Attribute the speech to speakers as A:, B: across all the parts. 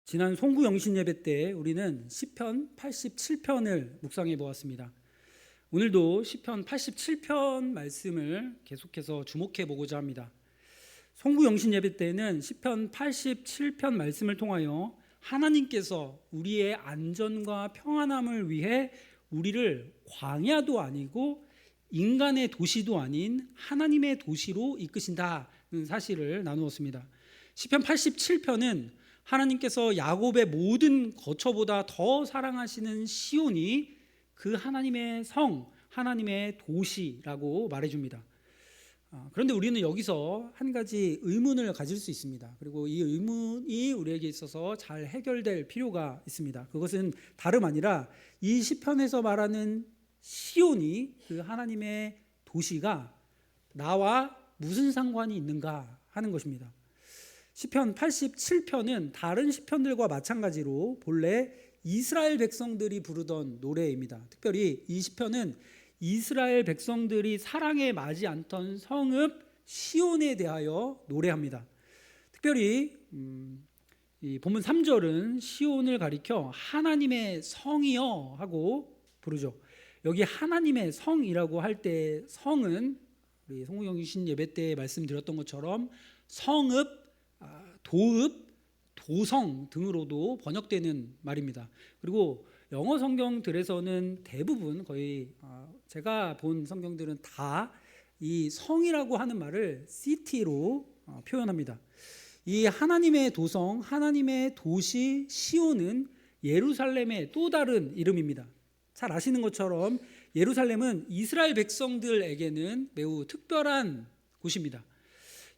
A: 지난 송구 영신 예배 때 우리는 시편 87편을 묵상해 보았습니다. 오늘도 시편 87편 말씀을 계속해서 주목해 보고자 합니다. 송구 영신 예배 때는 시편 87편 말씀을 통하여 하나님께서 우리의 안전과 평안함을 위해 우리를 광야도 아니고 인간의 도시도 아닌 하나님의 도시로 이끄신다는 사실을 나누었습니다. 시편 87편은 하나님께서 야곱의 모든 거처보다 더 사랑하시는 시온이 그 하나님의 성, 하나님의 도시라고 말해줍니다. 그런데 우리는 여기서 한 가지 의문을 가질 수 있습니다. 그리고 이 의문이 우리에게 있어서 잘 해결될 필요가 있습니다. 그것은 다름 아니라 이 시편에서 말하는 시온이 그 하나님의 도시가 나와 무슨 상관이 있는가 하는 것입니다. 시편 87편은 다른 시편들과 마찬가지로 본래 이스라엘 백성들이 부르던 노래입니다. 특별히 이 시편은 이스라엘 백성들이 사랑에 맞지 않던 성읍 시온에 대하여 노래합니다. 특별히 이 본문 3절은 시온을 가리켜 하나님의 성이여 하고 부르죠. 여기 하나님의 성이라고 할 때 성은 우리 송구영신 예배 때 말씀드렸던 것처럼 성읍, 도읍, 도성 등으로도 번역되는 말입니다. 그리고 영어 성경들에서는 대부분 거의 제가 본 성경들은 다 이 성이라고 하는 말을 city로 표현합니다. 이 하나님의 도성, 하나님의 도시 시온은 예루살렘의 또 다른 이름입니다. 잘 아시는 것처럼 예루살렘은 이스라엘 백성들에게는 매우 특별한 곳입니다.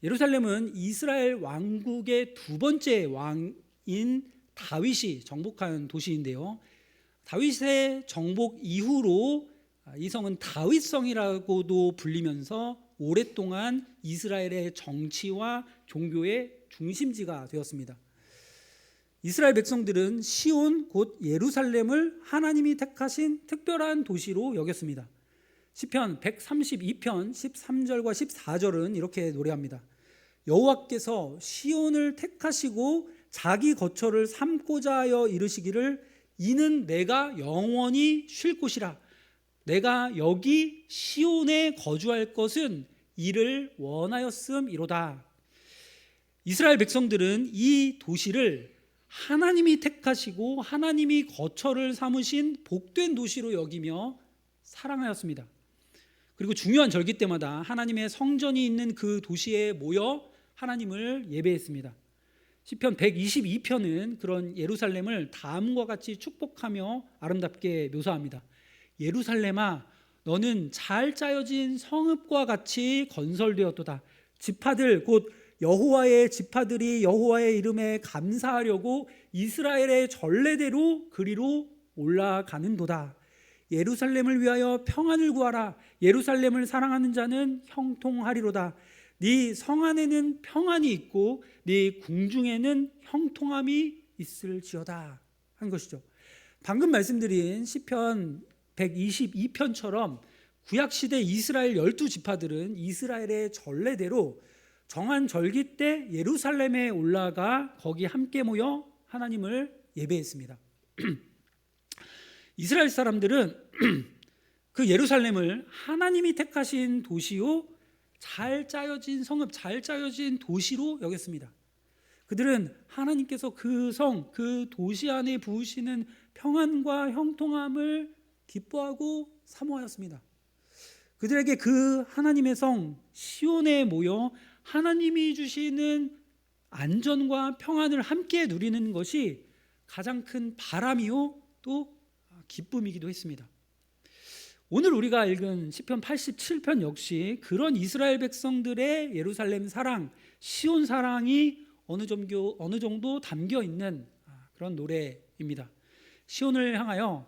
A: 예루살렘은 이스라엘 왕국의 두 번째 왕인 다윗이 정복한 도시인데요. 다윗의 정복 이후로 이 성은 다윗성이라고도 불리면서 오랫동안 이스라엘의 정치와 종교의 중심지가 되었습니다. 이스라엘 백성들은 시온 곧 예루살렘을 하나님이 택하신 특별한 도시로 여겼습니다. 시편 132편 13절과 14절은 이렇게 노래합니다. 여호와께서 시온을 택하시고 자기 거처를 삼고자 하여 이르시기를 이는 내가 영원히 쉴 곳이라. 내가 여기 시온에 거주할 것은 이를 원하였음이로다. 이스라엘 백성들은 이 도시를 하나님이 택하시고 하나님이 거처를 삼으신 복된 도시로 여기며 사랑하였습니다. 그리고 중요한 절기 때마다 하나님의 성전이 있는 그 도시에 모여 하나님을 예배했습니다. 시편 122편은 그런 예루살렘을 다음과 같이 축복하며 아름답게 묘사합니다. 예루살렘아, 너는 잘 짜여진 성읍과 같이 건설되었도다. 지파들 곧 여호와의 지파들이 여호와의 이름에 감사하려고 이스라엘의 전례대로 그리로 올라가는도다. 예루살렘을 위하여 평안을 구하라. 예루살렘을 사랑하는 자는 형통하리로다. 네 성 안에는 평안이 있고 네 궁중에는 형통함이 있을지어다 한 것이죠. 방금 말씀드린 시편 122편처럼 구약시대 이스라엘 12지파들은 이스라엘의 전례대로 정한 절기 때 예루살렘에 올라가 거기 함께 모여 하나님을 예배했습니다. 이스라엘 사람들은 그 예루살렘을 하나님이 택하신 도시요 잘 짜여진 성읍, 잘 짜여진 도시로 여겼습니다. 그들은 하나님께서 그 성, 그 도시 안에 부으시는 평안과 형통함을 기뻐하고 사모하였습니다. 그들에게 그 하나님의 성 시온에 모여 하나님이 주시는 안전과 평안을 함께 누리는 것이 가장 큰 바람이요 또 기쁨이기도 했습니다. 오늘 우리가 읽은 시편 87편 역시 그런 이스라엘 백성들의 예루살렘 사랑, 시온 사랑이 어느 정도 담겨 있는 그런 노래입니다. 시온을 향하여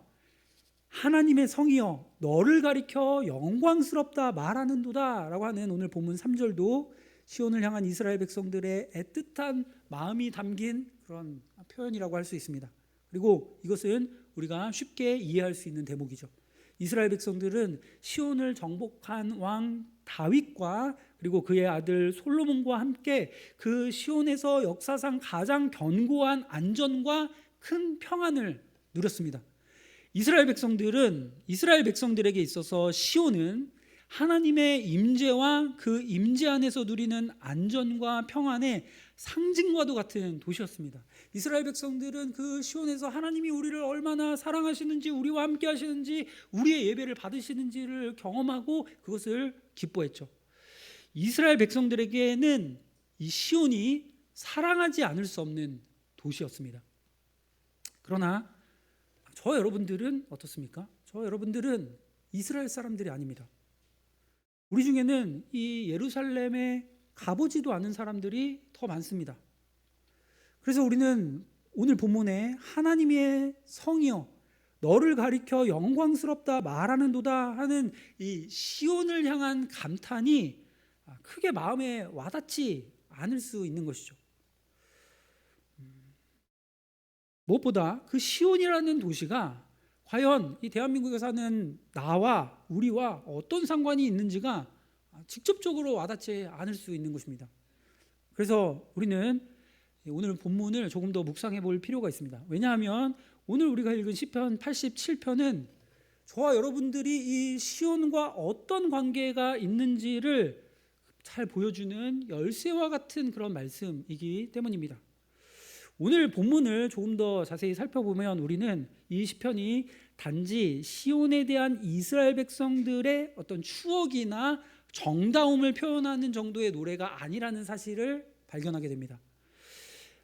A: 하나님의 성이여 너를 가리켜 영광스럽다 말하는도다 라고 하는 오늘 본문 3절도 시온을 향한 이스라엘 백성들의 애틋한 마음이 담긴 그런 표현이라고 할 수 있습니다. 그리고 이것은 우리가 쉽게 이해할 수 있는 대목이죠. 이스라엘 백성들은 시온을 정복한 왕 다윗과 그리고 그의 아들 솔로몬과 함께 그 시온에서 역사상 가장 견고한 안전과 큰 평안을 누렸습니다. 이스라엘 백성들에게 있어서 시온은 하나님의 임재와 그 임재 안에서 누리는 안전과 평안의 상징과도 같은 도시였습니다. 이스라엘 백성들은 그 시온에서 하나님이 우리를 얼마나 사랑하시는지, 우리와 함께 하시는지, 우리의 예배를 받으시는지를 경험하고 그것을 기뻐했죠. 이스라엘 백성들에게는 이 시온이 사랑하지 않을 수 없는 도시였습니다. 그러나 저 여러분들은 어떻습니까? 저 여러분들은 이스라엘 사람들이 아닙니다. 우리 중에는 이 예루살렘에 가보지도 않은 사람들이 더 많습니다. 그래서 우리는 오늘 본문에 하나님의 성이여 너를 가리켜 영광스럽다 말하는도다 하는 이 시온을 향한 감탄이 크게 마음에 와닿지 않을 수 있는 것이죠. 무엇보다 그 시온이라는 도시가 과연 이 대한민국에 사는 나와 우리와 어떤 상관이 있는지가 직접적으로 와닿지 않을 수 있는 것입니다. 그래서 우리는 오늘 본문을 조금 더 묵상해 볼 필요가 있습니다. 왜냐하면 오늘 우리가 읽은 시편 87편은 저와 여러분들이 이 시온과 어떤 관계가 있는지를 잘 보여주는 열쇠와 같은 그런 말씀이기 때문입니다. 오늘 본문을 조금 더 자세히 살펴보면 우리는 이 시편이 단지 시온에 대한 이스라엘 백성들의 어떤 추억이나 정다움을 표현하는 정도의 노래가 아니라는 사실을 발견하게 됩니다.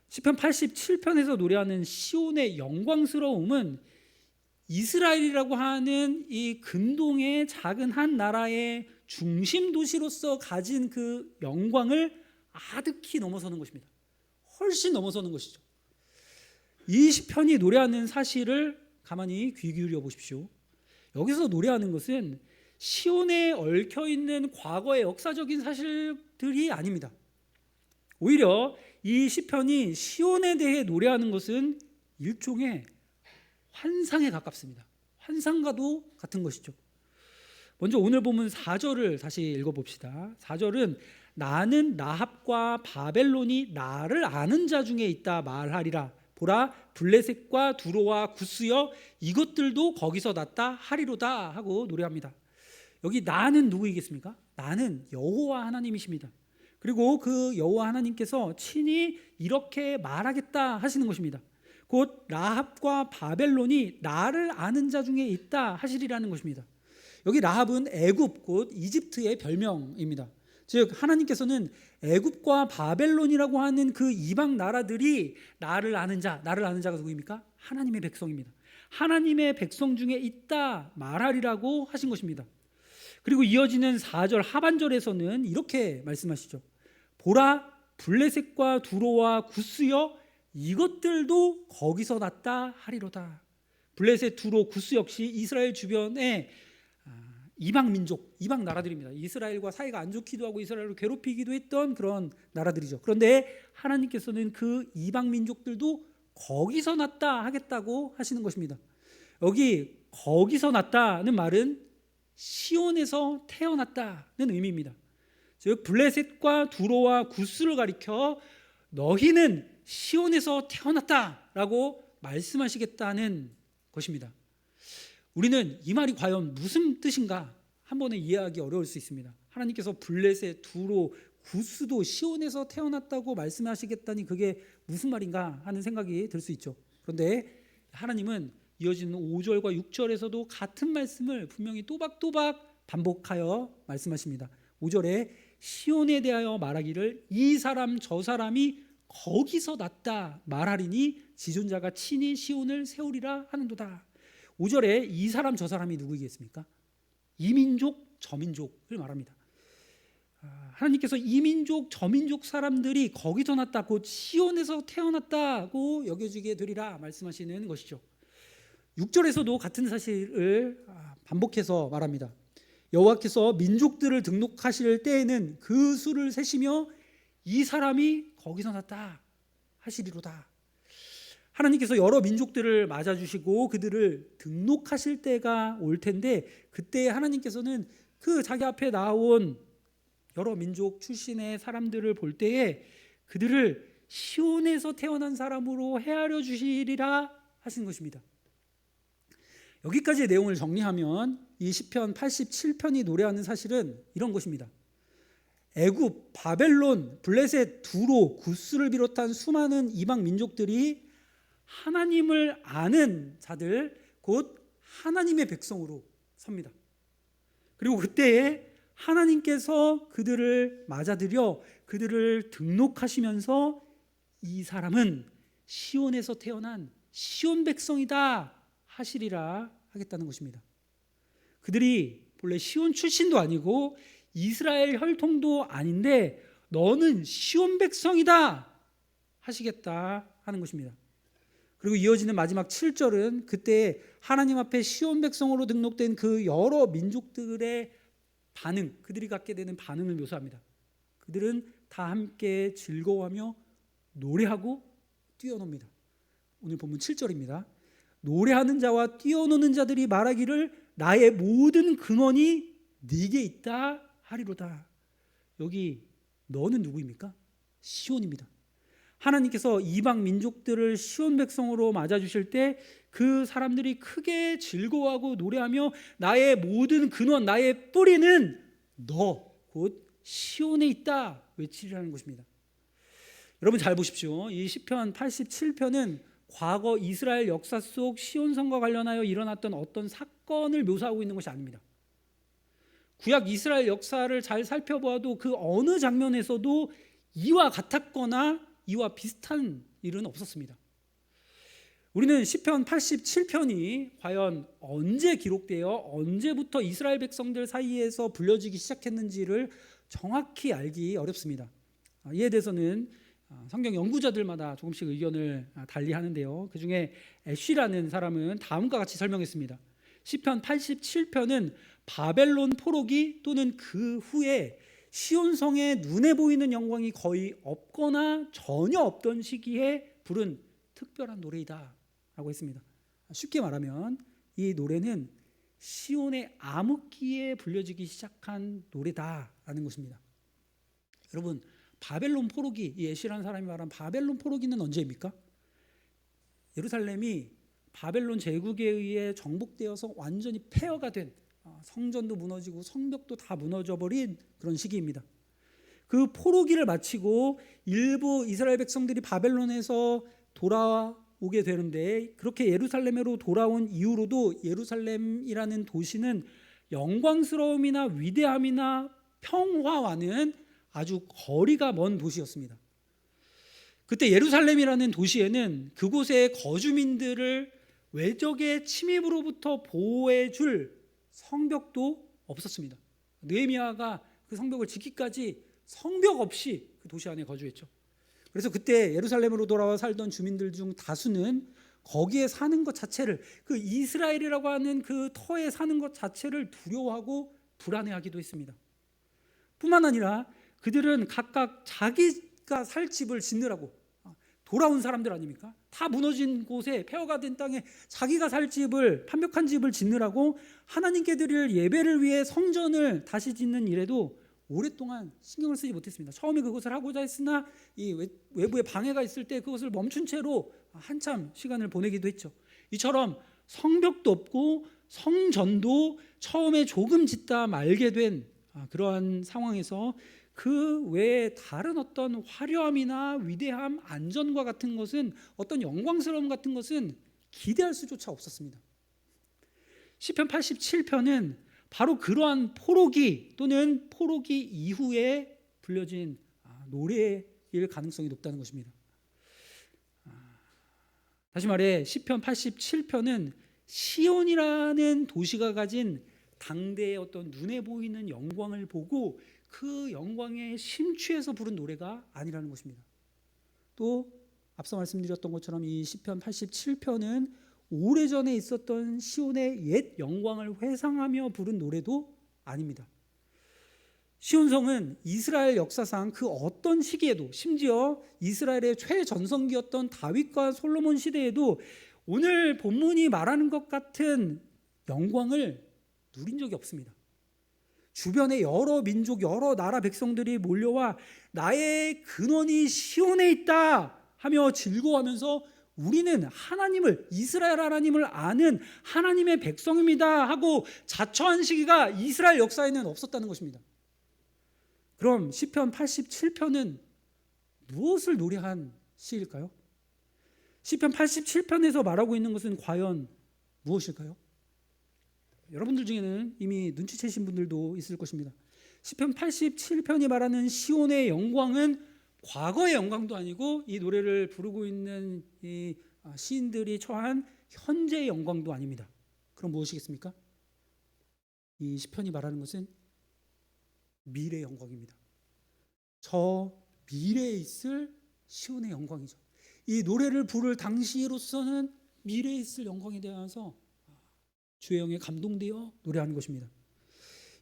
A: 시편 87편에서 노래하는 시온의 영광스러움은 이스라엘이라고 하는 이 근동의 작은 한 나라의 중심 도시로서 가진 그 영광을 아득히 넘어서는 것입니다. 훨씬 넘어서는 것이죠. 이 시편이 노래하는 사실을 가만히 귀 기울여 보십시오. 여기서 노래하는 것은 시온에 얽혀있는 과거의 역사적인 사실들이 아닙니다. 오히려 이 시편이 시온에 대해 노래하는 것은 일종의 환상에 가깝습니다. 환상과도 같은 것이죠. 먼저 오늘 본문 4절을 다시 읽어봅시다. 4절은 나는 라합과 바벨론이 나를 아는 자 중에 있다 말하리라. 보라 블레셋과 두로와 구스여 이것들도 거기서 났다 하리로다 하고 노래합니다. 여기 나는 누구이겠습니까? 나는 여호와 하나님이십니다. 그리고 그 여호와 하나님께서 친히 이렇게 말하겠다 하시는 것입니다. 곧 라합과 바벨론이 나를 아는 자 중에 있다 하시리라는 것입니다. 여기 라합은 애굽 곧 이집트의 별명입니다. 즉 하나님께서는 애굽과 바벨론이라고 하는 그 이방 나라들이 나를 아는 자가 누구입니까? 하나님의 백성입니다. 하나님의 백성 중에 있다 말하리라고 하신 것입니다. 그리고 이어지는 4절 하반절에서는 이렇게 말씀하시죠. 보라 블레셋과 두로와 구스여 이것들도 거기서 났다 하리로다. 블레셋, 두로, 구스 역시 이스라엘 주변의 이방 민족, 이방 나라들입니다. 이스라엘과 사이가 안 좋기도 하고 이스라엘을 괴롭히기도 했던 그런 나라들이죠. 그런데 하나님께서는 그 이방 민족들도 거기서 났다 하겠다고 하시는 것입니다. 여기 거기서 났다는 말은 시온에서 태어났다는 의미입니다. 즉 블레셋과 두로와 구스를 가리켜 너희는 시온에서 태어났다라고 말씀하시겠다는 것입니다. 우리는 이 말이 과연 무슨 뜻인가 한 번에 이해하기 어려울 수 있습니다. 하나님께서 블레셋, 두로, 구스도 시온에서 태어났다고 말씀하시겠다니 그게 무슨 말인가 하는 생각이 들 수 있죠. 그런데 하나님은 이어지는 5절과 6절에서도 같은 말씀을 분명히 또박또박 반복하여 말씀하십니다. 5절에 시온에 대하여 말하기를 이 사람 저 사람이 거기서 났다 말하리니 지존자가 친히 시온을 세우리라 하는도다. 5절에 이 사람 저 사람이 누구이겠습니까? 이민족 저민족을 말합니다. 하나님께서 이민족 저민족 사람들이 거기서 났다 곧 시온에서 태어났다고 여겨지게 되리라 말씀하시는 것이죠. 6절에서도 같은 사실을 반복해서 말합니다. 여호와께서 민족들을 등록하실 때에는 그 수를 세시며 이 사람이 거기서 났다 하시리로다. 하나님께서 여러 민족들을 맞아주시고 그들을 등록하실 때가 올 텐데, 그때 하나님께서는 그 자기 앞에 나온 여러 민족 출신의 사람들을 볼 때에 그들을 시온에서 태어난 사람으로 헤아려 주시리라 하신 것입니다. 여기까지의 내용을 정리하면 이 시편 87편이 노래하는 사실은 이런 것입니다. 애굽, 바벨론, 블레셋, 두로, 구스를 비롯한 수많은 이방 민족들이 하나님을 아는 자들, 곧 하나님의 백성으로 섭니다. 그리고 그때에 하나님께서 그들을 맞아들여 그들을 등록하시면서 이 사람은 시온에서 태어난 시온 백성이다 하시리라 하겠다는 것입니다. 그들이 본래 시온 출신도 아니고 이스라엘 혈통도 아닌데 너는 시온 백성이다 하시겠다 하는 것입니다. 그리고 이어지는 마지막 7절은 그때 하나님 앞에 시온 백성으로 등록된 그 여러 민족들의 반응, 그들이 갖게 되는 반응을 묘사합니다. 그들은 다 함께 즐거워하며 노래하고 뛰어놉니다. 오늘 본문 7절입니다. 노래하는 자와 뛰어노는 자들이 말하기를 나의 모든 근원이 네게 있다 하리로다. 여기 너는 누구입니까? 시온입니다. 하나님께서 이방 민족들을 시온 백성으로 맞아주실 때 그 사람들이 크게 즐거워하고 노래하며 나의 모든 근원, 나의 뿌리는 너, 곧 시온에 있다 외치리라는 것입니다. 여러분 잘 보십시오. 이 시편 87편은 과거 이스라엘 역사 속 시온성과 관련하여 일어났던 어떤 사건을 묘사하고 있는 것이 아닙니다. 구약 이스라엘 역사를 잘 살펴보아도 그 어느 장면에서도 이와 같았거나 이와 비슷한 일은 없었습니다. 우리는 시편 87편이 과연 언제 기록되어 언제부터 이스라엘 백성들 사이에서 불려지기 시작했는지를 정확히 알기 어렵습니다. 이에 대해서는 성경 연구자들마다 조금씩 의견을 달리하는데요. 그 중에 애쉬라는 사람은 다음과 같이 설명했습니다. 시편 87편은 바벨론 포로기 또는 그 후에 시온성의 눈에 보이는 영광이 거의 없거나 전혀 없던 시기에 부른 특별한 노래이다 라고 했습니다. 쉽게 말하면 이 노래는 시온의 암흑기에 불려지기 시작한 노래다라는 것입니다. 여러분, 바벨론 포로기, 이 애시라는 사람이 말한 바벨론 포로기는 언제입니까? 예루살렘이 바벨론 제국에 의해 정복되어서 완전히 폐허가 된, 성전도 무너지고 성벽도 다 무너져버린 그런 시기입니다. 그 포로기를 마치고 일부 이스라엘 백성들이 바벨론에서 돌아오게 되는데, 그렇게 예루살렘으로 돌아온 이후로도 예루살렘이라는 도시는 영광스러움이나 위대함이나 평화와는 아주 거리가 먼 도시였습니다. 그때 예루살렘이라는 도시에는 그곳의 거주민들을 외적의 침입으로부터 보호해 줄 성벽도 없었습니다. 느헤미야가 그 성벽을 짓기까지 성벽 없이 그 도시 안에 거주했죠. 그래서 그때 예루살렘으로 돌아와 살던 주민들 중 다수는 거기에 사는 것 자체를, 그 이스라엘이라고 하는 그 터에 사는 것 자체를 두려워하고 불안해하기도 했습니다. 뿐만 아니라 그들은 각각 자기가 살 집을 짓느라고, 돌아온 사람들 아닙니까? 다 무너진 곳에, 폐허가 된 땅에 자기가 살 집을, 완벽한 집을 짓느라고 하나님께 드릴 예배를 위해 성전을 다시 짓는 일에도 오랫동안 신경을 쓰지 못했습니다. 처음에 그것을 하고자 했으나 이 외부에 방해가 있을 때 그것을 멈춘 채로 한참 시간을 보내기도 했죠. 이처럼 성벽도 없고 성전도 처음에 조금 짓다 말게 된 그러한 상황에서 그 외에 다른 어떤 화려함이나 위대함, 안전과 같은 것은, 어떤 영광스러움 같은 것은 기대할 수조차 없었습니다. 시편 87편은 바로 그러한 포로기 또는 포로기 이후에 불려진 노래일 가능성이 높다는 것입니다. 다시 말해 시편 87편은 시온이라는 도시가 가진 당대의 어떤 눈에 보이는 영광을 보고 그 영광에 심취해서 부른 노래가 아니라는 것입니다. 또 앞서 말씀드렸던 것처럼 이 시편 87편은 오래전에 있었던 시온의 옛 영광을 회상하며 부른 노래도 아닙니다. 시온성은 이스라엘 역사상 그 어떤 시기에도, 심지어 이스라엘의 최전성기였던 다윗과 솔로몬 시대에도 오늘 본문이 말하는 것 같은 영광을 누린 적이 없습니다. 주변에 여러 민족, 여러 나라 백성들이 몰려와 나의 근원이 시온에 있다 하며 즐거워하면서 우리는 하나님을, 이스라엘 하나님을 아는 하나님의 백성입니다 하고 자처한 시기가 이스라엘 역사에는 없었다는 것입니다. 그럼 시편 87편은 무엇을 노래한 시일까요? 시편 87편에서 말하고 있는 것은 과연 무엇일까요? 여러분들 중에는 이미 눈치채신 분들도 있을 것입니다. 시편 87편이 말하는 시온의 영광은 과거의 영광도 아니고 이 노래를 부르고 있는 이 시인들이 처한 현재의 영광도 아닙니다. 그럼 무엇이겠습니까? 이 시편이 말하는 것은 미래의 영광입니다. 저 미래에 있을 시온의 영광이죠. 이 노래를 부를 당시로서는 미래에 있을 영광에 대해서 주의 영에 감동되어 노래하는 것입니다.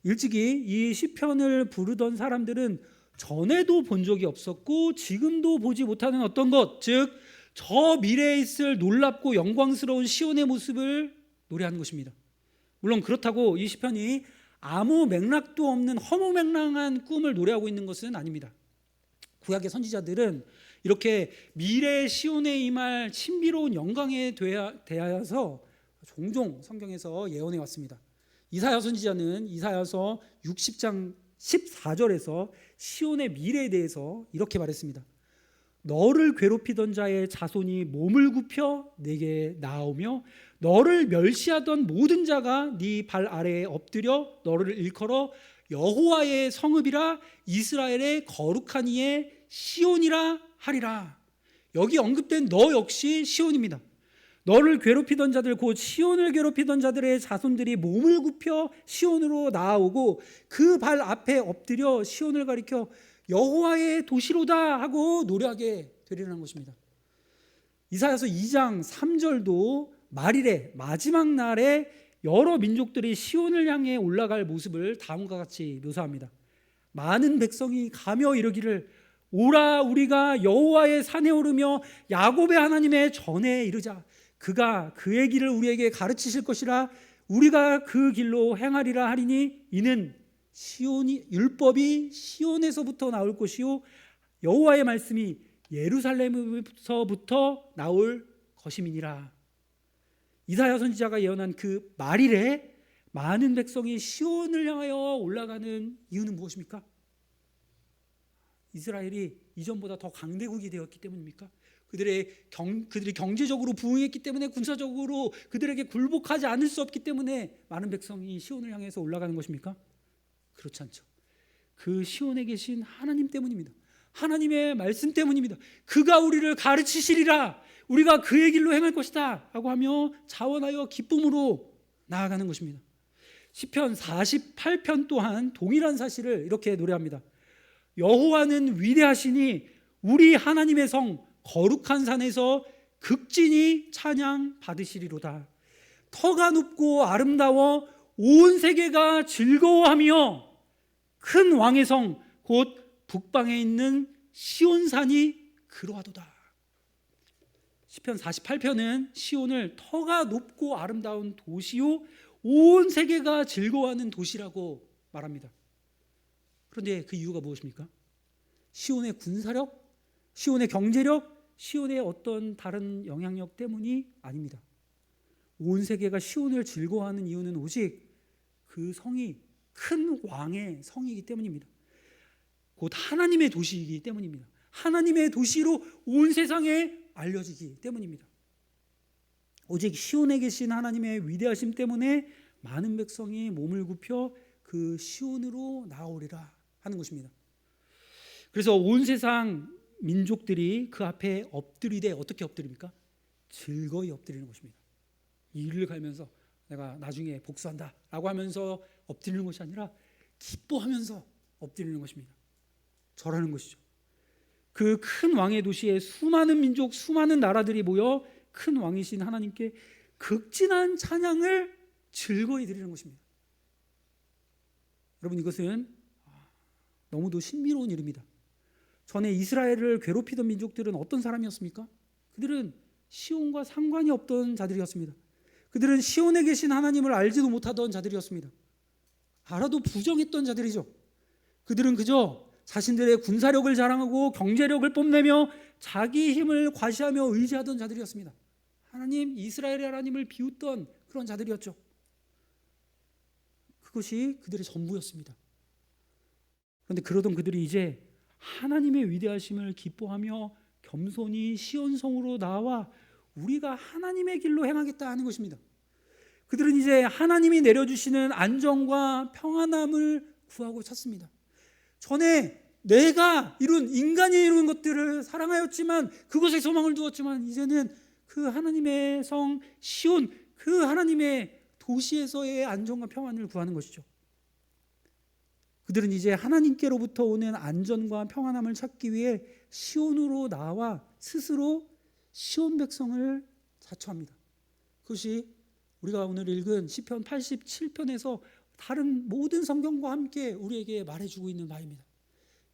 A: 일찍이 이 시편을 부르던 사람들은 전에도 본 적이 없었고 지금도 보지 못하는 어떤 것, 즉 저 미래에 있을 놀랍고 영광스러운 시온의 모습을 노래하는 것입니다. 물론 그렇다고 이 시편이 아무 맥락도 없는 허무맹랑한 꿈을 노래하고 있는 것은 아닙니다. 구약의 선지자들은 이렇게 미래의 시온에 임할 신비로운 영광에 대하여서 종종 성경에서 예언해 왔습니다. 이사야 선지자는 이사야서 60장 14절에서 시온의 미래에 대해서 이렇게 말했습니다. 너를 괴롭히던 자의 자손이 몸을 굽혀 내게 나아오며 너를 멸시하던 모든 자가 네 발 아래에 엎드려 너를 일컬어 여호와의 성읍이라 이스라엘의 거룩한 이의 시온이라 하리라. 여기 언급된 너 역시 시온입니다. 너를 괴롭히던 자들, 곧 시온을 괴롭히던 자들의 자손들이 몸을 굽혀 시온으로 나아오고 그 발 앞에 엎드려 시온을 가리켜 여호와의 도시로다 하고 노래하게 되리라는 것입니다. 이사야서 2장 3절도 말일에 마지막 날에 여러 민족들이 시온을 향해 올라갈 모습을 다음과 같이 묘사합니다. 많은 백성이 가며 이르기를 오라 우리가 여호와의 산에 오르며 야곱의 하나님의 전에 이르자. 그가 그의 길을 우리에게 가르치실 것이라. 우리가 그 길로 행하리라 하리니 이는 시온이 율법이 시온에서부터 나올 것이요 여호와의 말씀이 예루살렘에서부터 나올 것임이니라. 이사야 선지자가 예언한 그 말일에 많은 백성이 시온을 향하여 올라가는 이유는 무엇입니까? 이스라엘이 이전보다 더 강대국이 되었기 때문입니까? 그들이 경제적으로 부흥했기 때문에, 군사적으로 그들에게 굴복하지 않을 수 없기 때문에 많은 백성이 시온을 향해서 올라가는 것입니까? 그렇지 않죠. 그 시온에 계신 하나님 때문입니다. 하나님의 말씀 때문입니다. 그가 우리를 가르치시리라. 우리가 그의 길로 행할 것이다 라고 하며 자원하여 기쁨으로 나아가는 것입니다. 시편 48편 또한 동일한 사실을 이렇게 노래합니다. 여호와는 위대하시니 우리 하나님의 성 거룩한 산에서 극진히 찬양 받으시리로다. 터가 높고 아름다워 온 세계가 즐거워하며 큰 왕의 성 곧 북방에 있는 시온산이 그러하도다. 시편 48편은 시온을 터가 높고 아름다운 도시요 온 세계가 즐거워하는 도시라고 말합니다. 그런데 그 이유가 무엇입니까? 시온의 군사력, 시온의 경제력, 시온의 어떤 다른 영향력 때문이 아닙니다. 온 세계가 시온을 즐거워하는 이유는 오직 그 성이 큰 왕의 성이기 때문입니다. 곧 하나님의 도시이기 때문입니다. 하나님의 도시로 온 세상에 알려지기 때문입니다. 오직 시온에 계신 하나님의 위대하심 때문에 많은 백성이 몸을 굽혀 그 시온으로 나오리라 하는 것입니다. 그래서 온 세상 민족들이 그 앞에 엎드리되 어떻게 엎드립니까? 즐거이 엎드리는 것입니다. 이를 갈면서 내가 나중에 복수한다 라고 하면서 엎드리는 것이 아니라 기뻐하면서 엎드리는 것입니다. 절하는 것이죠. 그 큰 왕의 도시에 수많은 민족, 수많은 나라들이 모여 큰 왕이신 하나님께 극진한 찬양을 즐거이 드리는 것입니다. 여러분, 이것은 너무도 신비로운 일입니다. 전에 이스라엘을 괴롭히던 민족들은 어떤 사람이었습니까? 그들은 시온과 상관이 없던 자들이었습니다. 그들은 시온에 계신 하나님을 알지도 못하던 자들이었습니다. 알아도 부정했던 자들이죠. 그들은 그저 자신들의 군사력을 자랑하고 경제력을 뽐내며 자기 힘을 과시하며 의지하던 자들이었습니다. 하나님, 이스라엘의 하나님을 비웃던 그런 자들이었죠. 그것이 그들의 전부였습니다. 그런데 그러던 그들이 이제 하나님의 위대하심을 기뻐하며 겸손히 시온성으로 나와 우리가 하나님의 길로 행하겠다 하는 것입니다. 그들은 이제 하나님이 내려주시는 안정과 평안함을 구하고 찾습니다. 전에 내가 이룬, 인간이 이룬 것들을 사랑하였지만, 그것에 소망을 두었지만, 이제는 그 하나님의 성 시온, 그 하나님의 도시에서의 안정과 평안을 구하는 것이죠. 그들은 이제 하나님께로부터 오는 안전과 평안함을 찾기 위해 시온으로 나와 스스로 시온 백성을 자처합니다. 그것이 우리가 오늘 읽은 시편 87편에서 다른 모든 성경과 함께 우리에게 말해주고 있는 바입니다.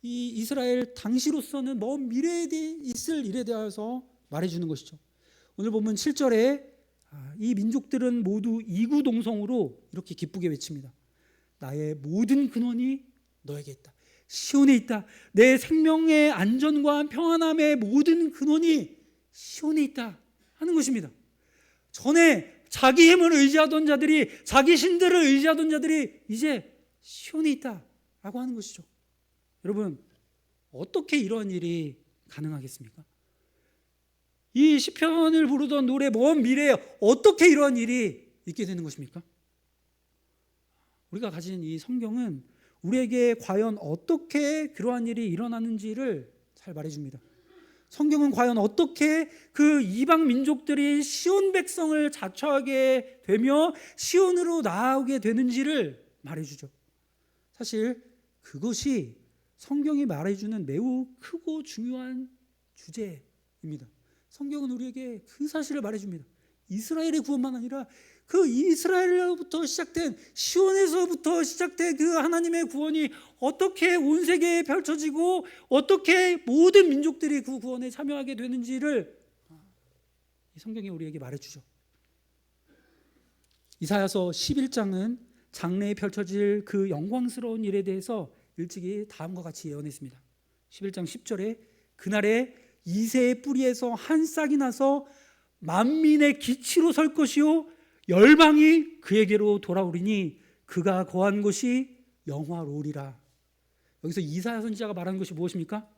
A: 이 이스라엘 당시로서는 먼 미래에 있을 일에 대해서 말해주는 것이죠. 오늘 보면 7절에 이 민족들은 모두 이구동성으로 이렇게 기쁘게 외칩니다. 나의 모든 근원이 너에게 있다. 시온에 있다. 내 생명의 안전과 평안함의 모든 근원이 시온에 있다 하는 것입니다. 전에 자기 힘을 의지하던 자들이, 자기 신들을 의지하던 자들이 이제 시온에 있다라고 하는 것이죠. 여러분, 어떻게 이런 일이 가능하겠습니까? 이 시편을 부르던 노래 먼 미래에 어떻게 이런 일이 있게 되는 것입니까? 우리가 가진 이 성경은 우리에게 과연 어떻게 그러한 일이 일어나는지를 잘 말해줍니다. 성경은 과연 어떻게 그 이방 민족들이 시온 백성을 자처하게 되며 시온으로 나아오게 되는지를 말해주죠. 사실 그것이 성경이 말해주는 매우 크고 중요한 주제입니다. 성경은 우리에게 그 사실을 말해줍니다. 이스라엘의 구원만 아니라 그 이스라엘로부터 시작된, 시온에서부터 시작된 그 하나님의 구원이 어떻게 온 세계에 펼쳐지고 어떻게 모든 민족들이 그 구원에 참여하게 되는지를 이 성경이 우리에게 말해주죠. 이사야서 11장은 장래에 펼쳐질 그 영광스러운 일에 대해서 일찍이 다음과 같이 예언했습니다. 11장 10절에 그날에 이새의 뿌리에서 한 싹이 나서 만민의 기치로 설 것이요 열방이 그에게로 돌아오리니 그가 거한 곳이 영화로우리라. 여기서 이사야 선지자가 말하는 것이 무엇입니까?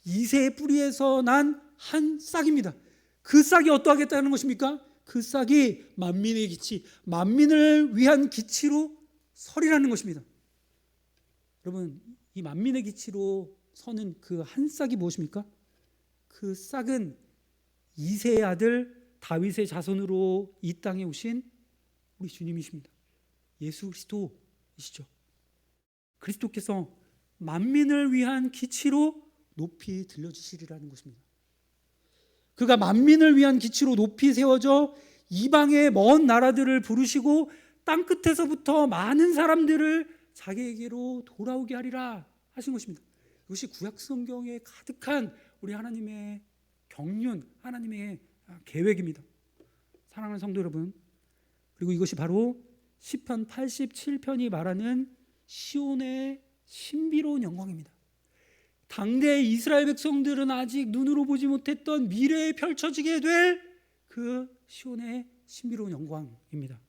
A: 이새의 뿌리에서 난 한 싹입니다. 그 싹이 어떠하겠다는 것입니까? 그 싹이 만민의 기치, 만민을 위한 기치로 서리라는 것입니다. 여러분, 이 만민의 기치로 서는 그 한 싹이 무엇입니까? 그 싹은 이새의 아들 다윗의 자손으로 이 땅에 오신 우리 주님이십니다. 예수 그리스도이시죠. 그리스도께서 만민을 위한 기치로 높이 들려주시리라는 것입니다. 그가 만민을 위한 기치로 높이 세워져 이방의 먼 나라들을 부르시고 땅끝에서부터 많은 사람들을 자기에게로 돌아오게 하리라 하신 것입니다. 이것이 구약 성경에 가득한 우리 하나님의 경륜, 하나님의 계획입니다. 사랑하는 성도 여러분, 그리고 이것이 바로 시편 87편이 말하는 시온의 신비로운 영광입니다. 당대 이스라엘 백성들은 아직 눈으로 보지 못했던 미래에 펼쳐지게 될 그 시온의 신비로운 영광입니다.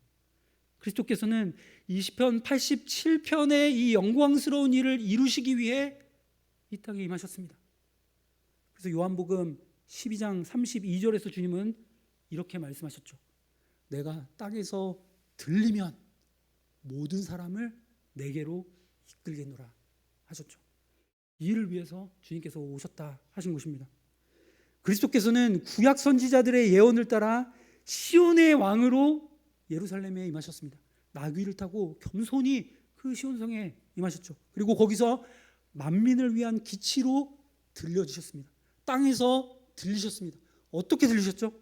A: 그리스도께서는 이 시편 87편의 이 영광스러운 일을 이루시기 위해 이 땅에 임하셨습니다. 그래서 요한복음 12장 32절에서 주님은 이렇게 말씀하셨죠. 내가 땅에서 들리면 모든 사람을 내게로 이끌겠노라 하셨죠. 이 일을 위해서 주님께서 오셨다 하신 것입니다. 그리스도께서는 구약 선지자들의 예언을 따라 시온의 왕으로 예루살렘에 임하셨습니다. 나귀를 타고 겸손히 그 시온성에 임하셨죠. 그리고 거기서 만민을 위한 기치로 들려주셨습니다. 땅에서 들리셨습니다. 어떻게 들리셨죠?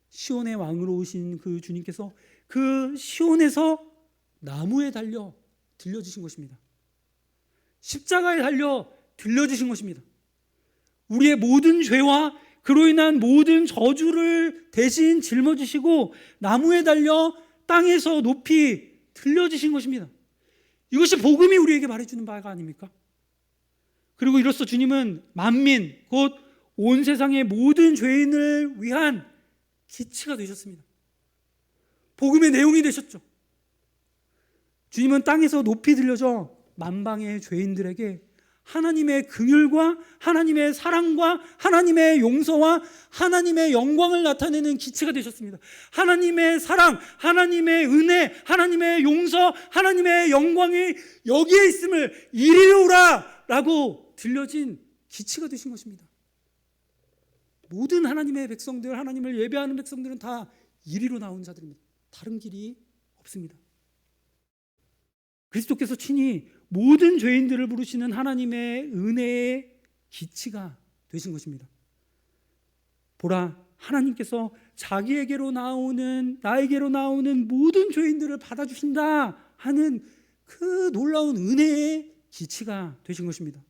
A: 시온의 왕으로 오신 그 주님께서 그 시온에서 나무에 달려 들려주신 것입니다. 십자가에 달려 들려주신 것입니다. 우리의 모든 죄와 그로 인한 모든 저주를 대신 짊어지시고 나무에 달려 땅에서 높이 들려주신 것입니다. 이것이 복음이 우리에게 말해주는 바가 아닙니까? 그리고 이로써 주님은 만민 곧 온 세상의 모든 죄인을 위한 기치가 되셨습니다. 복음의 내용이 되셨죠. 주님은 땅에서 높이 들려져 만방의 죄인들에게 하나님의 긍휼과 하나님의 사랑과 하나님의 용서와 하나님의 영광을 나타내는 기치가 되셨습니다. 하나님의 사랑, 하나님의 은혜, 하나님의 용서, 하나님의 영광이 여기에 있음을 이리로 오라 라고 들려진 기치가 되신 것입니다. 모든 하나님의 백성들, 하나님을 예배하는 백성들은 다 이리로 나온 자들입니다. 다른 길이 없습니다. 그리스도께서 친히 모든 죄인들을 부르시는 하나님의 은혜의 기치가 되신 것입니다. 보라, 하나님께서 자기에게로 나오는, 나에게로 나오는 모든 죄인들을 받아주신다 하는 그 놀라운 은혜의 기치가 되신 것입니다.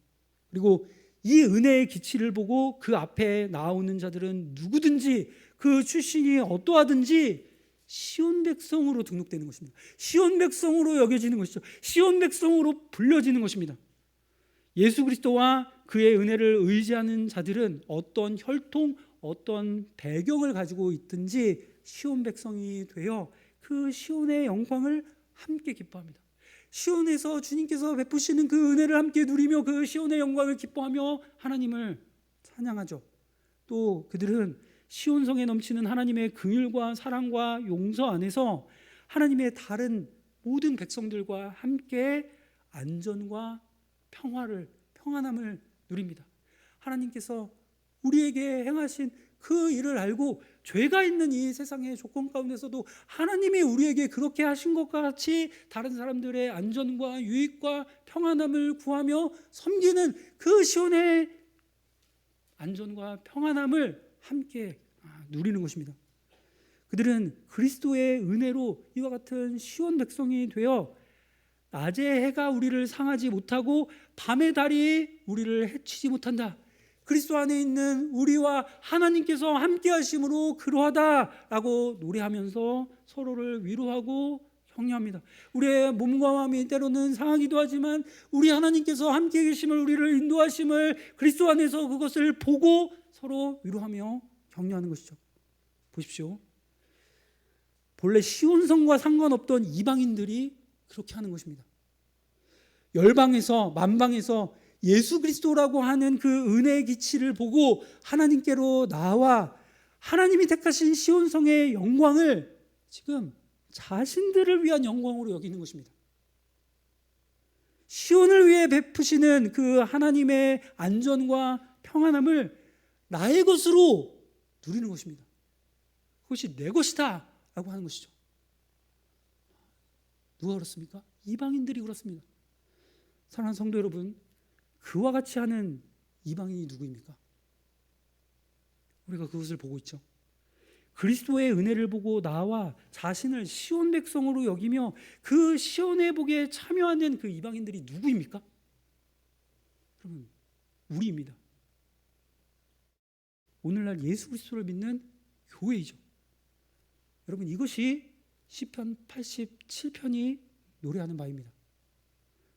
A: 그리고 이 은혜의 기치를 보고 그 앞에 나오는 자들은 누구든지 그 출신이 어떠하든지 시온 백성으로 등록되는 것입니다. 시온 백성으로 여겨지는 것이죠. 시온 백성으로 불려지는 것입니다. 예수 그리스도와 그의 은혜를 의지하는 자들은 어떤 혈통, 어떤 배경을 가지고 있든지 시온 백성이 되어 그 시온의 영광을 함께 기뻐합니다. 시온에서 주님께서 베푸시는 그 은혜를 함께 누리며 그 시온의 영광을 기뻐하며 하나님을 찬양하죠. 또 그들은 시온성에 넘치는 하나님의 긍휼과 사랑과 용서 안에서 하나님의 다른 모든 백성들과 함께 안전과 평안함을 누립니다. 하나님께서 우리에게 행하신 그 일을 알고 죄가 있는 이 세상의 조건 가운데서도 하나님이 우리에게 그렇게 하신 것과 같이 다른 사람들의 안전과 유익과 평안함을 구하며 섬기는 그 시온의 안전과 평안함을 함께 누리는 것입니다. 그들은 그리스도의 은혜로 이와 같은 시온 백성이 되어 낮의 해가 우리를 상하지 못하고 밤의 달이 우리를 해치지 못한다. 그리스도 안에 있는 우리와 하나님께서 함께 하심으로 그러하다라고 노래하면서 서로를 위로하고 격려합니다. 우리의 몸과 마음이 때로는 상하기도 하지만 우리 하나님께서 함께 계심을, 우리를 인도하심을 그리스도 안에서 그것을 보고 서로 위로하며 격려하는 것이죠. 보십시오. 본래 시온성과 상관없던 이방인들이 그렇게 하는 것입니다. 열방에서, 만방에서 예수 그리스도라고 하는 그 은혜의 기치를 보고 하나님께로 나와 하나님이 택하신 시온성의 영광을 지금 자신들을 위한 영광으로 여기는 것입니다. 시온을 위해 베푸시는 그 하나님의 안전과 평안함을 나의 것으로 누리는 것입니다. 그것이 내 것이다 라고 하는 것이죠. 누가 그렇습니까? 이방인들이 그렇습니다. 사랑하는 성도 여러분, 그와 같이 하는 이방인이 누구입니까? 우리가 그것을 보고 있죠. 그리스도의 은혜를 보고 나와 자신을 시온 백성으로 여기며 그 시온의 복에 참여하는 그 이방인들이 누구입니까? 여러분, 우리입니다. 오늘날 예수 그리스도를 믿는 교회이죠. 여러분, 이것이 시편 87편이 노래하는 바입니다.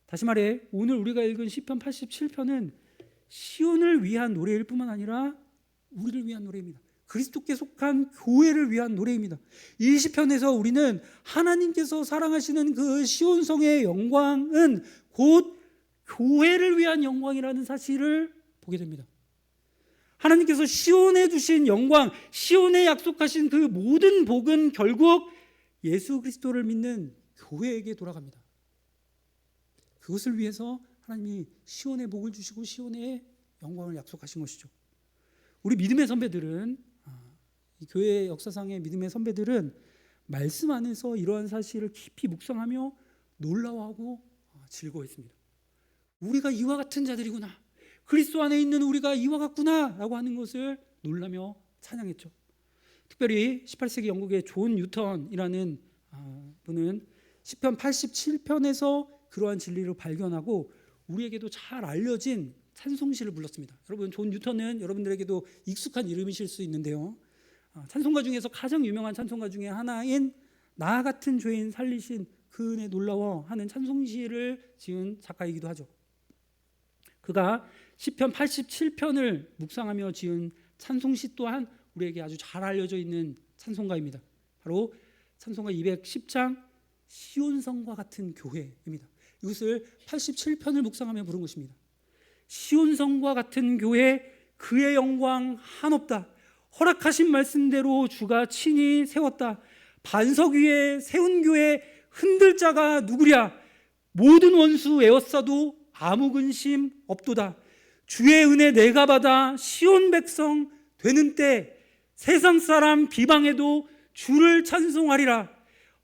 A: 다시 말해 오늘 우리가 읽은 시편 87편은 시온을 위한 노래일 뿐만 아니라 우리를 위한 노래입니다. 그리스도께 속한 교회를 위한 노래입니다. 이 시편에서 우리는 하나님께서 사랑하시는 그 시온성의 영광은 곧 교회를 위한 영광이라는 사실을 보게 됩니다. 하나님께서 시온에 두신 영광, 시온에 약속하신 그 모든 복은 결국 예수 그리스도를 믿는 교회에게 돌아갑니다. 그것을 위해서 하나님이 시온의 복을 주시고 시온의 영광을 약속하신 것이죠. 우리 믿음의 선배들은, 이 교회 역사상의 믿음의 선배들은 말씀 안에서 이러한 사실을 깊이 묵상하며 놀라워하고 즐거워했습니다. 우리가 이와 같은 자들이구나, 그리스도 안에 있는 우리가 이와 같구나 라고 하는 것을 놀라며 찬양했죠. 특별히 18세기 영국의 존 뉴턴이라는 분은 시편 87편에서 그러한 진리를 발견하고 우리에게도 잘 알려진 찬송시를 불렀습니다. 여러분, 존 뉴턴은 여러분들에게도 익숙한 이름이실 수 있는데요, 찬송가 중에서 가장 유명한 찬송가 중에 하나인 나 같은 죄인 살리신 그 은혜 놀라워 하는 찬송시를 지은 작가이기도 하죠. 그가 시편 87편을 묵상하며 지은 찬송시 또한 우리에게 아주 잘 알려져 있는 찬송가입니다. 바로 찬송가 210장 시온성과 같은 교회입니다. 이것을 87편을 묵상하며 부른 것입니다. 시온성과 같은 교회, 그의 영광 한없다. 허락하신 말씀대로 주가 친히 세웠다. 반석 위에 세운 교회, 흔들 자가 누구랴. 모든 원수 에워싸도 아무 근심 없도다. 주의 은혜 내가 받아 시온 백성 되는 때 세상 사람 비방해도 주를 찬송하리라.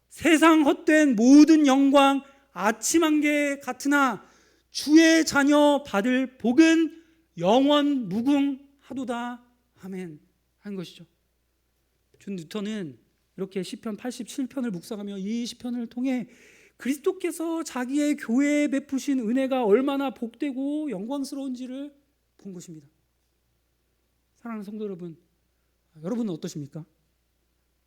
A: 세상 헛된 모든 영광 아침 안개 같으나 주의 자녀 받을 복은 영원 무궁하도다. 아멘. 한 것이죠. 존 뉴턴은 이렇게 시편 87편을 묵상하며 이 시편을 통해 그리스도께서 자기의 교회에 베푸신 은혜가 얼마나 복되고 영광스러운지를 본 것입니다. 사랑하는 성도 여러분, 여러분은 어떠십니까?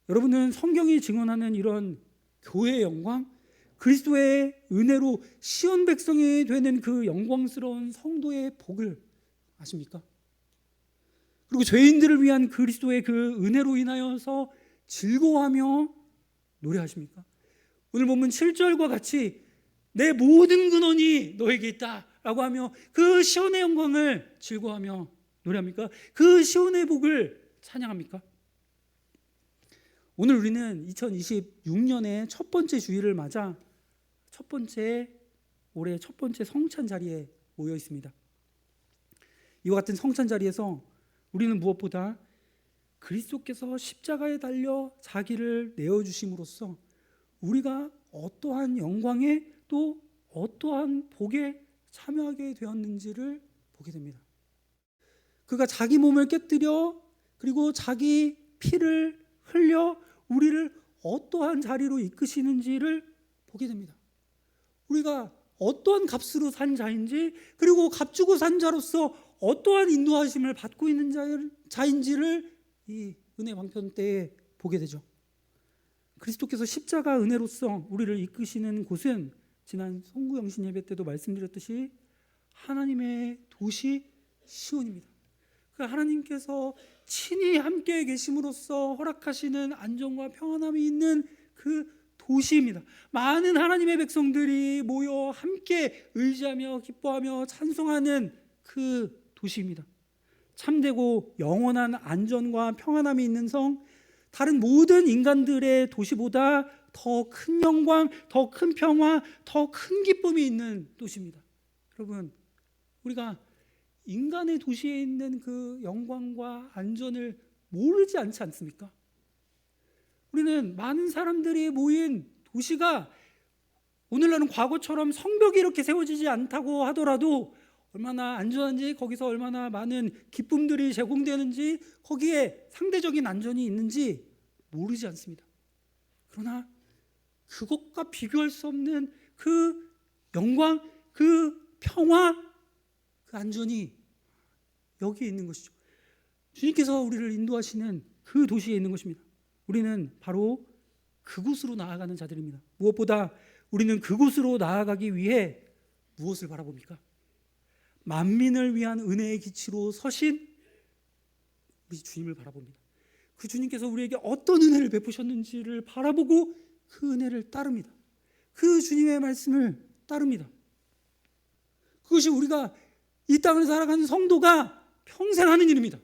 A: 여러분은 성경이 증언하는 이런 교회의 영광, 그리스도의 은혜로 시온 백성이 되는 그 영광스러운 성도의 복을 아십니까? 그리고 죄인들을 위한 그리스도의 그 은혜로 인하여서 즐거워하며 노래하십니까? 오늘 본문 7절과 같이 내 모든 근원이 너에게 있다 라고 하며 그 시온의 영광을 즐거워하며 노래합니까? 그 시온의 복을 찬양합니까? 오늘 우리는 2026년의 첫 번째 주일을 맞아 올해 첫 번째 성찬 자리에 모여 있습니다. 이와 같은 성찬 자리에서 우리는 무엇보다 그리스도께서 십자가에 달려 자기를 내어주심으로써 우리가 어떠한 영광에 또 어떠한 복에 참여하게 되었는지를 보게 됩니다. 그가 자기 몸을 깨뜨려 그리고 자기 피를 흘려 우리를 어떠한 자리로 이끄시는지를 보게 됩니다. 우리가 어떠한 값으로 산 자인지, 그리고 값주고 산 자로서 어떠한 인도하심을 받고 있는 자인지를 이 은혜 방편 때에 보게 되죠. 그리스도께서 십자가 은혜로서 우리를 이끄시는 곳은 지난 송구영신 예배 때도 말씀드렸듯이 하나님의 도시 시온입니다. 그 하나님께서 친히 함께 계심으로써 허락하시는 안정과 평안함이 있는 그 도시입니다. 많은 하나님의 백성들이 모여 함께 의지하며 기뻐하며 찬송하는 그 도시입니다. 참되고 영원한 안전과 평안함이 있는 성, 다른 모든 인간들의 도시보다 더 큰 영광, 더 큰 평화, 더 큰 기쁨이 있는 도시입니다. 여러분, 우리가 인간의 도시에 있는 그 영광과 안전을 모르지 않지 않습니까? 우리는 많은 사람들이 모인 도시가 오늘날은 과거처럼 성벽이 이렇게 세워지지 않다고 하더라도 얼마나 안전한지, 거기서 얼마나 많은 기쁨들이 제공되는지, 거기에 상대적인 안전이 있는지 모르지 않습니다. 그러나 그것과 비교할 수 없는 그 영광, 그 평화, 그 안전이 여기에 있는 것이죠. 주님께서 우리를 인도하시는 그 도시에 있는 것입니다. 우리는 바로 그곳으로 나아가는 자들입니다. 무엇보다 우리는 그곳으로 나아가기 위해 무엇을 바라봅니까? 만민을 위한 은혜의 기치로 서신 우리 주님을 바라봅니다. 그 주님께서 우리에게 어떤 은혜를 베푸셨는지를 바라보고 그 은혜를 따릅니다. 그 주님의 말씀을 따릅니다. 그것이 우리가 이 땅을 살아가는 성도가 평생 하는 일입니다.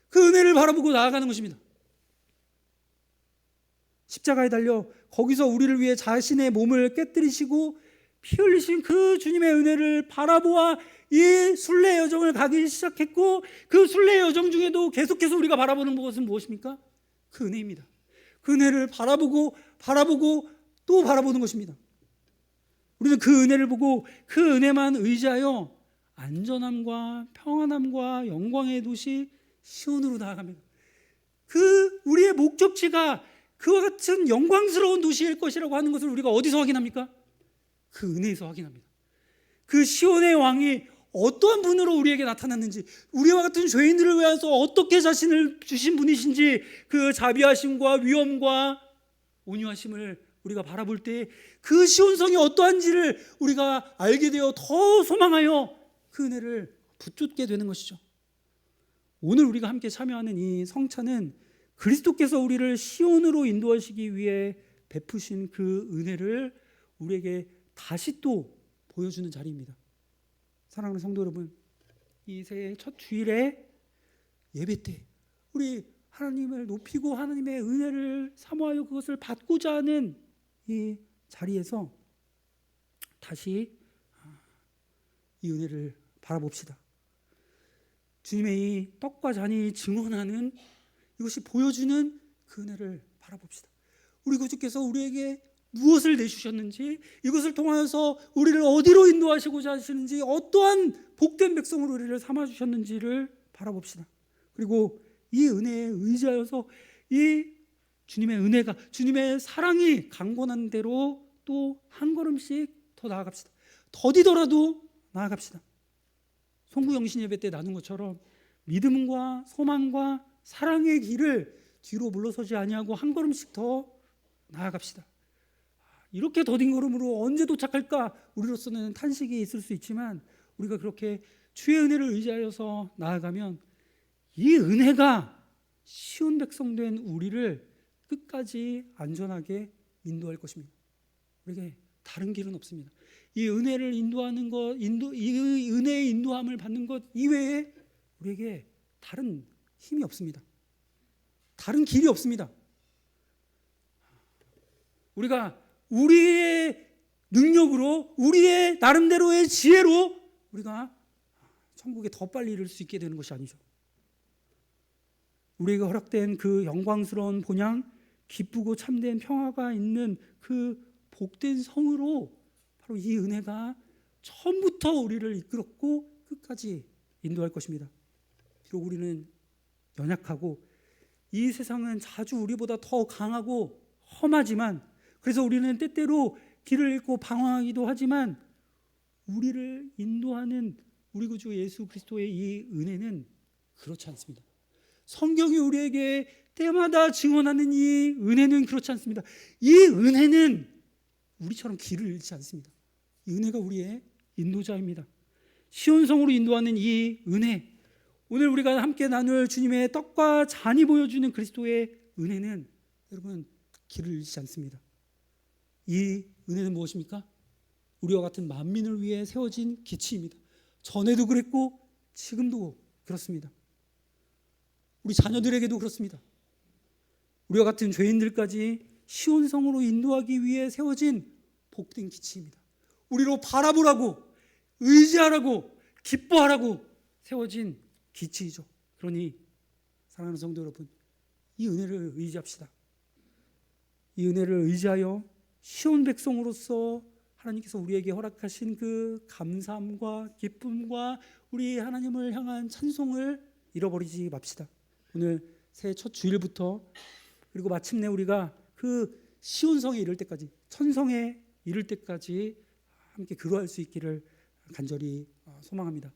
A: 그 은혜를 바라보고 나아가는 것입니다. 십자가에 달려 거기서 우리를 위해 자신의 몸을 깨뜨리시고 피 흘리신 그 주님의 은혜를 바라보아 이 순례 여정을 가기 시작했고, 그 순례 여정 중에도 계속해서 우리가 바라보는 것은 무엇입니까? 그 은혜입니다. 그 은혜를 바라보고 또 바라보는 것입니다. 우리는 그 은혜를 보고 그 은혜만 의지하여 안전함과 평안함과 영광의 도시 시온으로 나아갑니다. 그 우리의 목적지가 그와 같은 영광스러운 도시일 것이라고 하는 것을 우리가 어디서 확인합니까? 그 은혜에서 확인합니다. 그 시온의 왕이 어떠한 분으로 우리에게 나타났는지, 우리와 같은 죄인들을 위해서 어떻게 자신을 주신 분이신지, 그 자비하심과 위엄과 온유하심을 우리가 바라볼 때 그 시온성이 어떠한지를 우리가 알게 되어 더 소망하여 그 은혜를 붙잡게 되는 것이죠. 오늘 우리가 함께 참여하는 이 성찬은 그리스도께서 우리를 시온으로 인도하시기 위해 베푸신 그 은혜를 우리에게 다시 또 보여주는 자리입니다. 사랑하는 성도 여러분, 이 새해 첫 주일에 예배 때 우리 하나님을 높이고 하나님의 은혜를 사모하여 그것을 받고자 하는 이 자리에서 다시 이 은혜를 바라봅시다. 주님의 이 떡과 잔이 증언하는, 이것이 보여주는 그 은혜를 바라봅시다. 우리 구주께서 우리에게 무엇을 내주셨는지, 이것을 통하여서 우리를 어디로 인도하시고자 하시는지, 어떠한 복된 백성으로 우리를 삼아주셨는지를 바라봅시다. 그리고 이 은혜에 의지하여서 이 주님의 은혜가, 주님의 사랑이 강권한 대로 또 한 걸음씩 더 나아갑시다. 더디더라도 나아갑시다. 송구영신 예배 때 나눈 것처럼 믿음과 소망과 사랑의 길을 뒤로 물러서지 아니하고 한 걸음씩 더 나아갑시다. 이렇게 더딘 걸음으로 언제 도착할까? 우리로서는 탄식이 있을 수 있지만, 우리가 그렇게 주의 은혜를 의지하여서 나아가면 이 은혜가 시온 백성 된 우리를 끝까지 안전하게 인도할 것입니다. 우리에게 다른 길은 없습니다. 이 은혜를 인도하는 것, 이 은혜의 인도함을 받는 것 이외에 우리에게 다른 힘이 없습니다. 다른 길이 없습니다. 우리가 우리의 능력으로, 우리의 나름대로의 지혜로 우리가 천국에 더 빨리 이를 수 있게 되는 것이 아니죠. 우리에게 허락된 그 영광스러운 본향, 기쁘고 참된 평화가 있는 그 복된 성으로 바로 이 은혜가 처음부터 우리를 이끌었고 끝까지 인도할 것입니다. 비록 우리는 연약하고 이 세상은 자주 우리보다 더 강하고 험하지만, 그래서 우리는 때때로 길을 잃고 방황하기도 하지만, 우리를 인도하는 우리 구주 예수 그리스도의 이 은혜는 그렇지 않습니다. 성경이 우리에게 때마다 증언하는 이 은혜는 그렇지 않습니다. 이 은혜는 우리처럼 길을 잃지 않습니다. 이 은혜가 우리의 인도자입니다. 시온성으로 인도하는 이 은혜, 오늘 우리가 함께 나눌 주님의 떡과 잔이 보여주는 그리스도의 은혜는 여러분 길을 잃지 않습니다. 이 은혜는 무엇입니까? 우리와 같은 만민을 위해 세워진 기치입니다. 전에도 그랬고 지금도 그렇습니다. 우리 자녀들에게도 그렇습니다. 우리와 같은 죄인들까지 시온성으로 인도하기 위해 세워진 복된 기치입니다. 우리로 바라보라고, 의지하라고, 기뻐하라고 세워진 기치이죠. 그러니 사랑하는 성도 여러분, 이 은혜를 의지합시다. 이 은혜를 의지하여 시온 백성으로서 하나님께서 우리에게 허락하신 그 감사함과 기쁨과 우리 하나님을 향한 찬송을 잃어버리지 맙시다. 오늘 새해 첫 주일부터, 그리고 마침내 우리가 그 시온성에 이를 때까지, 천성에 이를 때까지 함께 그로할 수 있기를 간절히 소망합니다.